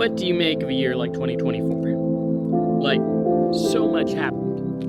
What do you make of a year like 2024? Like, so much happened.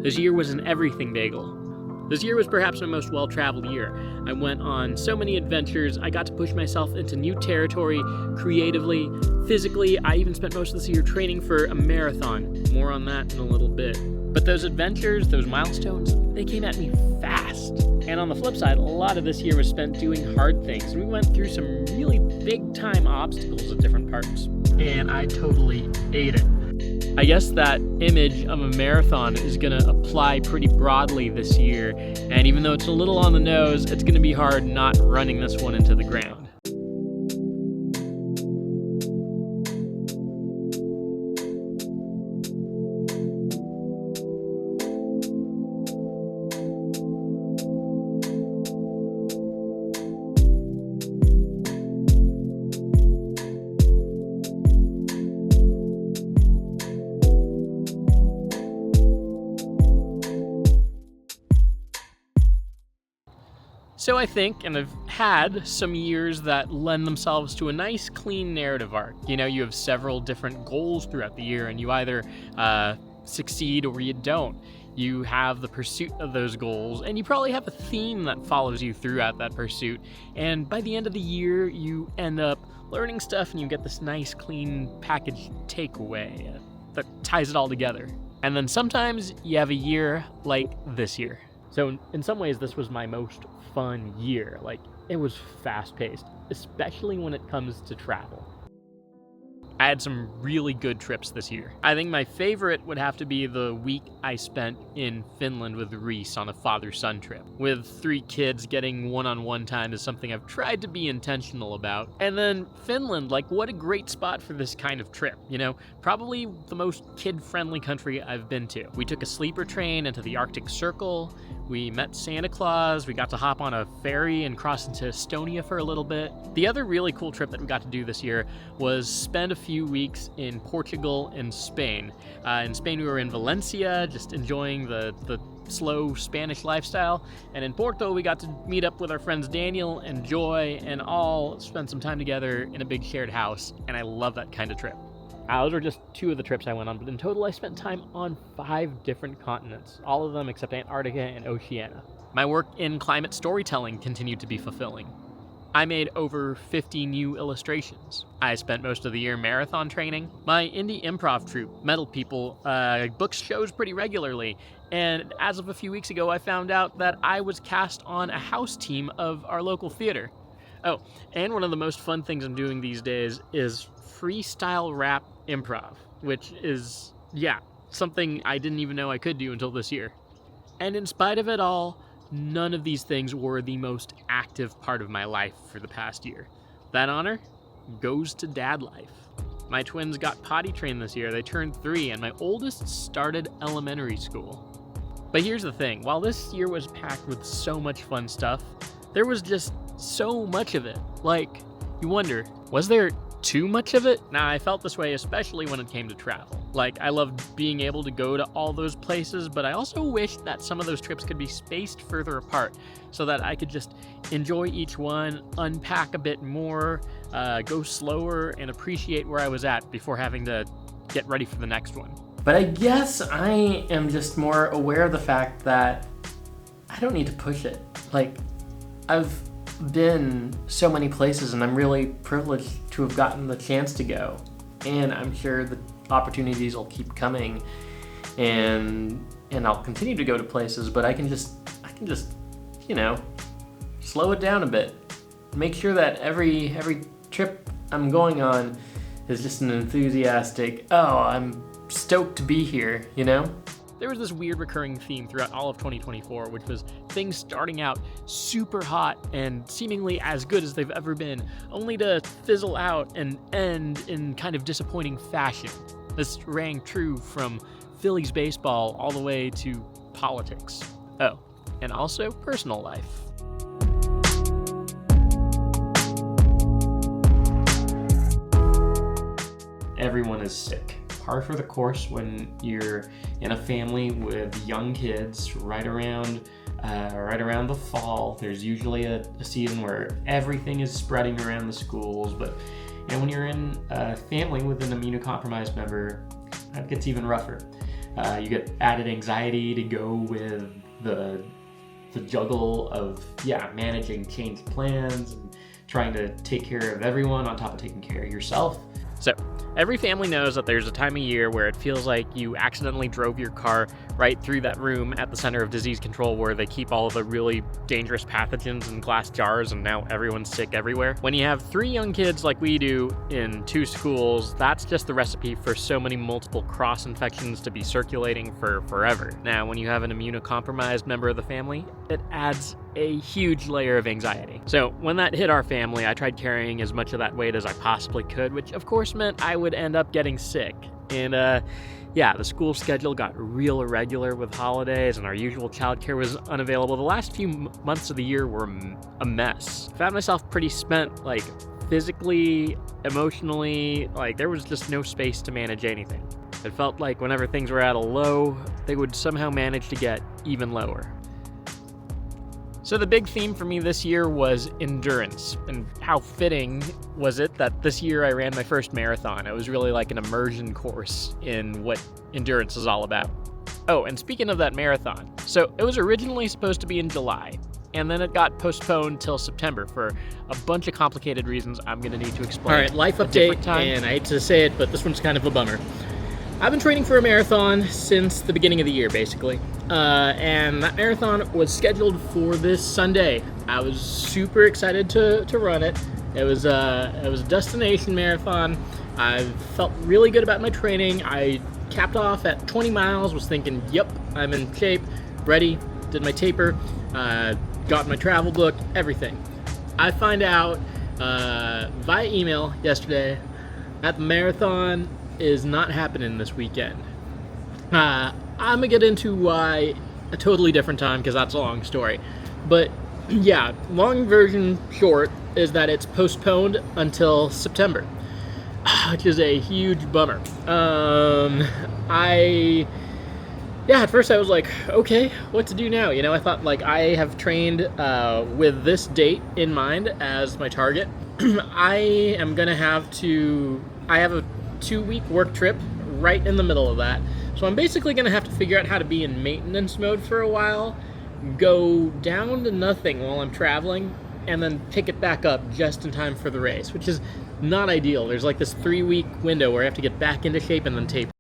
This year was an everything bagel. This year was perhaps my most well-traveled year. I went on so many adventures. I got to push myself into new territory, creatively, physically. I even spent most of this year training for a marathon. More on that in a little bit. But those adventures, those milestones, they came at me fast. And on the flip side, a lot of this year was spent doing hard things. We went through some really big-time obstacles at different parts. And I totally ate it. I guess that image of a marathon is going to apply pretty broadly this year, and even though it's a little on the nose, it's going to be hard not running this one into the ground. So I think, and I've had some years that lend themselves to a nice clean narrative arc. You know, you have several different goals throughout the year and you either succeed or you don't. You have the pursuit of those goals and you probably have a theme that follows you throughout that pursuit. And by the end of the year, you end up learning stuff and you get this nice clean package takeaway that ties it all together. And then sometimes you have a year like this year. So in some ways, this was my most fun year. Like, it was fast-paced, especially when it comes to travel. I had some really good trips this year. I think my favorite would have to be the week I spent in Finland with Reese on a father-son trip. With 3 kids, getting one-on-one time is something I've tried to be intentional about. And then Finland, like, what a great spot for this kind of trip. You know, probably the most kid-friendly country I've been to. We took a sleeper train into the Arctic Circle. We met Santa Claus, we got to hop on a ferry and cross into Estonia for a little bit. The other really cool trip that we got to do this year was spend a few weeks in Portugal and Spain. In Spain we were in Valencia, just enjoying the slow Spanish lifestyle. And in Porto we got to meet up with our friends Daniel and Joy and all spend some time together in a big shared house. And I love that kind of trip. Those are just 2 of the trips I went on, but in total I spent time on 5 different continents, all of them except Antarctica and Oceania. My work in climate storytelling continued to be fulfilling. I made over 50 new illustrations. I spent most of the year marathon training. My indie improv troupe, Metal People, books shows pretty regularly, and as of a few weeks ago I found out that I was cast on a house team of our local theater. Oh, and one of the most fun things I'm doing these days is freestyle rap improv, which is, something I didn't even know I could do until this year. And in spite of it all, none of these things were the most active part of my life for the past year. That honor goes to dad life. My twins got potty trained this year. They turned 3, and my oldest started elementary school. But here's the thing. While this year was packed with so much fun stuff, there was just so much of it. Like, you wonder, was there too much of it? Nah, I felt this way especially when it came to travel. Like, I loved being able to go to all those places, but I also wished that some of those trips could be spaced further apart so that I could just enjoy each one, unpack a bit more, go slower, and appreciate where I was at before having to get ready for the next one. But I guess I am just more aware of the fact that I don't need to push it. Like, I've been so many places and I'm really privileged to have gotten the chance to go, and I'm sure the opportunities will keep coming and I'll continue to go to places, but I can just you know, slow it down a bit, make sure that every trip I'm going on is just an enthusiastic, oh, I'm stoked to be here, you know? There was this weird recurring theme throughout all of 2024, which was things starting out super hot and seemingly as good as they've ever been, only to fizzle out and end in kind of disappointing fashion. This rang true from Phillies baseball all the way to politics. Oh, and also personal life. Everyone is sick. Par for the course when you're in a family with young kids right around right around the fall. There's usually a season where everything is spreading around the schools, but when you're in a family with an immunocompromised member, that gets even rougher. You get added anxiety to go with the juggle of managing changed plans and trying to take care of everyone on top of taking care of yourself. So every family knows that there's a time of year where it feels like you accidentally drove your car right through that room at the Center of Disease Control where they keep all of the really dangerous pathogens in glass jars, and now everyone's sick everywhere. When you have 3 young kids like we do in 2 schools, that's just the recipe for so many multiple cross infections to be circulating for forever. Now, when you have an immunocompromised member of the family, it adds a huge layer of anxiety. So when that hit our family, I tried carrying as much of that weight as I possibly could, which of course meant I would end up getting sick. And the school schedule got real irregular with holidays, and our usual childcare was unavailable. The last few months of the year were a mess. I found myself pretty spent, like physically, emotionally, like there was just no space to manage anything. It felt like whenever things were at a low, they would somehow manage to get even lower. So the big theme for me this year was endurance, and how fitting was it that this year I ran my first marathon. It was really like an immersion course in what endurance is all about. Oh, and speaking of that marathon, so it was originally supposed to be in July, and then it got postponed till September for a bunch of complicated reasons I'm going to need to explain. All right, life update, and I hate to say it, but this one's kind of a bummer. I've been training for a marathon since the beginning of the year, basically. And that marathon was scheduled for this Sunday. I was super excited to run it. It was a destination marathon. I felt really good about my training. I capped off at 20 miles, was thinking, yep, I'm in shape, ready, did my taper, got my travel book, everything. I find out via email yesterday that the marathon is not happening this weekend. I'm gonna get into why a totally different time, because that's a long story. But yeah, long version short is that it's postponed until September, which is a huge bummer. At first I was like, okay, what to do now? I thought, like, I have trained with this date in mind as my target. I have a 2-week work trip right in the middle of that. So I'm basically going to have to figure out how to be in maintenance mode for a while, go down to nothing while I'm traveling, and then pick it back up just in time for the race, which is not ideal. There's like this 3-week window where I have to get back into shape and then taper.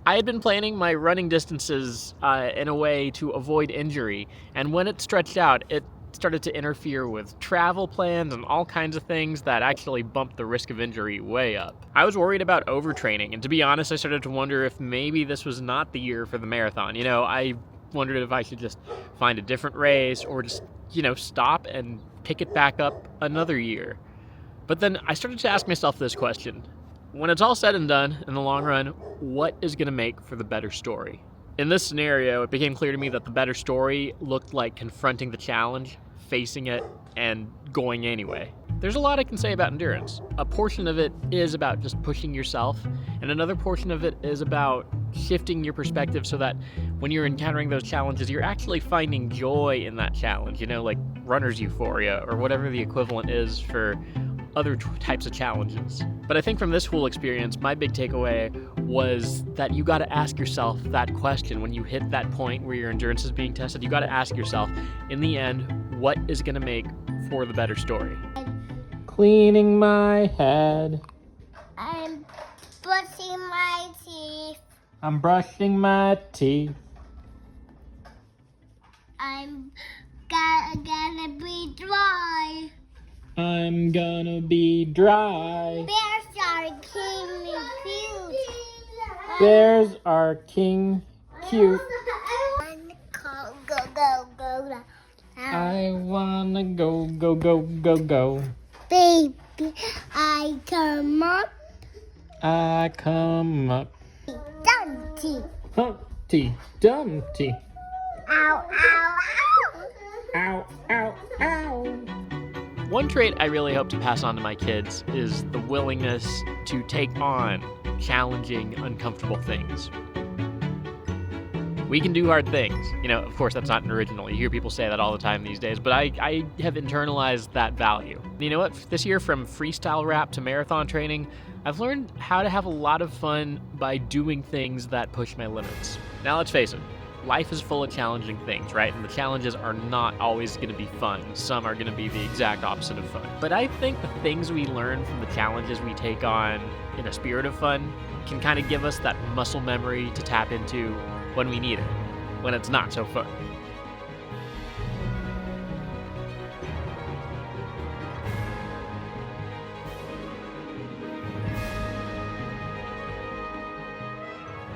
I had been planning my running distances in a way to avoid injury, and when it stretched out, it started to interfere with travel plans and all kinds of things that actually bumped the risk of injury way up. I was worried about overtraining, and to be honest, I started to wonder if maybe this was not the year for the marathon. I wondered if I should just find a different race or just, stop and pick it back up another year. But then I started to ask myself this question. When it's all said and done, in the long run, what is going to make for the better story? In this scenario, it became clear to me that the better story looked like confronting the challenge, facing it, and going anyway. There's a lot I can say about endurance. A portion of it is about just pushing yourself, and another portion of it is about shifting your perspective so that when you're encountering those challenges, you're actually finding joy in that challenge, like runner's euphoria or whatever the equivalent is for other types of challenges. But I think from this whole experience, my big takeaway was that you got to ask yourself that question when you hit that point where your endurance is being tested. You got to ask yourself, in the end, what is going to make for the better story? Cleaning my head. I'm brushing my teeth. I'm brushing my teeth. I'm gonna be dry. I'm gonna be dry. Bears are king cute. Bears are king cute. Go. I wanna go, go, go, go, go. Baby, I come up. I come up. Dumpty. Humpty Dumpty. Ow, ow, ow. Ow, ow, ow. One trait I really hope to pass on to my kids is the willingness to take on challenging, uncomfortable things. We can do hard things. Of course, that's not an original. You hear people say that all the time these days, but I have internalized that value. And you know what? This year, from freestyle rap to marathon training, I've learned how to have a lot of fun by doing things that push my limits. Now, let's face it. Life is full of challenging things, right? And the challenges are not always going to be fun. Some are going to be the exact opposite of fun. But I think the things we learn from the challenges we take on in a spirit of fun can kind of give us that muscle memory to tap into when we need it, when it's not so fun.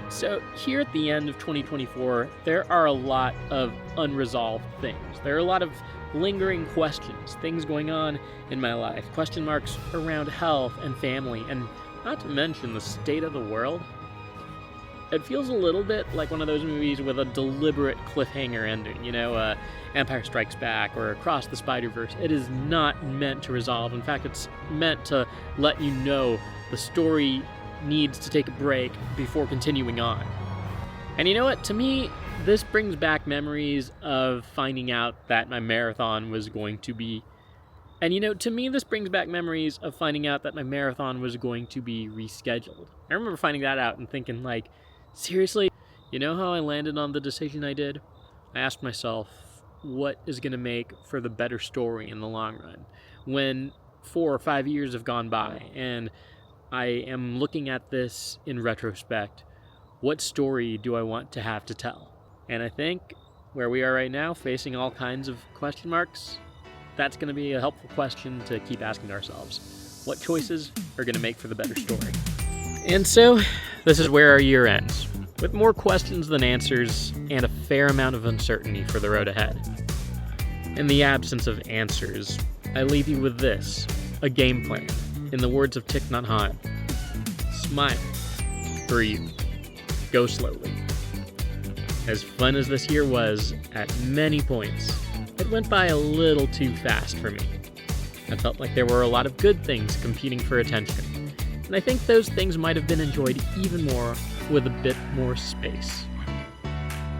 So here at the end of 2024, there are a lot of unresolved things. There are a lot of lingering questions, things going on in my life, question marks around health and family, and not to mention the state of the world. It feels a little bit like one of those movies with a deliberate cliffhanger ending, Empire Strikes Back or Across the Spider-Verse. It is not meant to resolve. In fact, it's meant to let you know the story needs to take a break before continuing on. And you know what? To me, this brings back memories of finding out that my marathon was going to be rescheduled. I remember finding that out and thinking, like, seriously? You know how I landed on the decision I did? I asked myself, what is going to make for the better story in the long run? When 4 or 5 years have gone by and I am looking at this in retrospect, what story do I want to have to tell? And I think where we are right now, facing all kinds of question marks, that's going to be a helpful question to keep asking ourselves. What choices are going to make for the better story? And so, this is where our year ends, with more questions than answers and a fair amount of uncertainty for the road ahead. In the absence of answers, I leave you with this, a game plan. In the words of Thich Nhat Hanh, smile, breathe, go slowly. As fun as this year was, at many points, it went by a little too fast for me. I felt like there were a lot of good things competing for attention, and I think those things might have been enjoyed even more with a bit more space.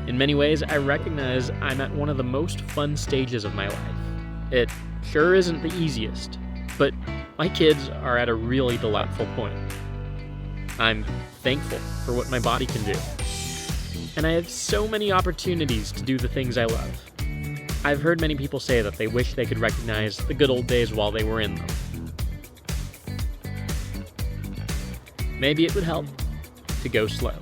In many ways, I recognize I'm at one of the most fun stages of my life. It sure isn't the easiest, but my kids are at a really delightful point. I'm thankful for what my body can do. And I have so many opportunities to do the things I love. I've heard many people say that they wish they could recognize the good old days while they were in them. Maybe it would help to go slow.